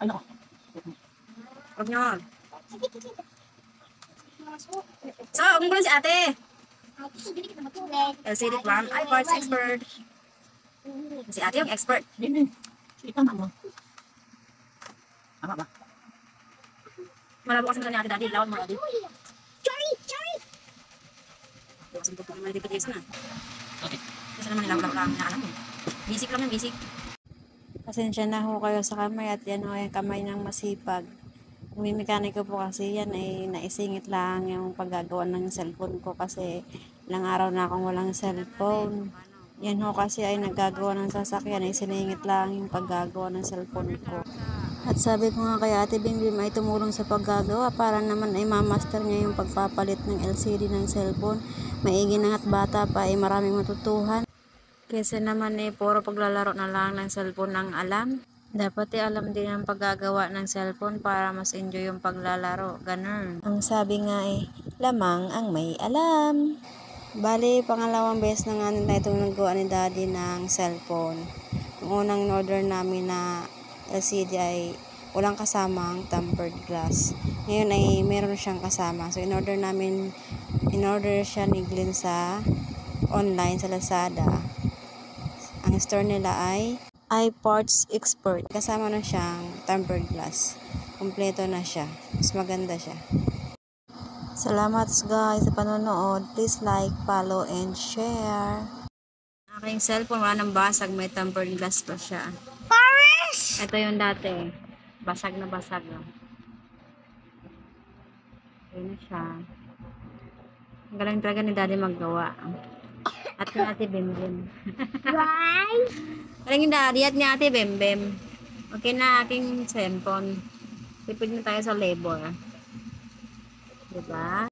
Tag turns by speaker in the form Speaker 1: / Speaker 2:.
Speaker 1: Ano?
Speaker 2: Huwag nyo. So, kung gulo si ate. LCD from iParts Expert. Si ate yung expert.
Speaker 1: Hindi. Tama mo. Tama ba?
Speaker 2: Malabo kasi ni ate daddy. Lawan mo daddy. Kasi ito po naman dito na.
Speaker 1: Okay.
Speaker 2: Kasi naman nilaw lang na alam mo. Basic lang yung basic.
Speaker 3: Pasensya na ho kayo sa kamay at yan ho yung kamay ng masipag. Yung mekaniko po kasi yan ay naisingit lang yung paggagawa ng cellphone ko kasi ilang araw na akong walang cellphone. Yan ho kasi ay naggagawa ng sasakyan ay siningit lang yung paggagawa ng cellphone ko. At sabi ko nga kay Ate Bimbim ay tumulong sa paggagawa para naman ay mamaster niya yung pagpapalit ng LCD ng cellphone. Maigi na at bata pa ay maraming matutuhan. Kasi naman eh puro paglalaro na lang ng cellphone ang alam. Dapat alam din ang paggagawa ng cellphone para mas enjoy yung paglalaro. Ganun. Ang sabi nga lamang ang may alam. Bali, pangalawang beses na nga nila itong nagawa ni Daddy ng cellphone. Yung unang in-order namin na LCD ay walang kasamang tempered glass. Ngayon ay meron siyang kasama. So, in-order siya ni Glenn sa online sa Lazada. Ang store nila ay iParts Expert. Kasama na siyang tempered glass. Kompleto na siya. Mas maganda siya. Salamat guys sa panonood. Please like, follow, and share.
Speaker 2: Aking cellphone wala nang basag. May tempered glass pa siya. Paris! Ito yung dati. Basag na basag. Ayun na siya. Ang galing talaga ni Daddy maggawa. At ni Ate Bembem.
Speaker 4: Why?
Speaker 2: Galing yung Daddy at ni Ate Bembem. Okay na aking cellphone. Tipid na tayo sa labor. Diba?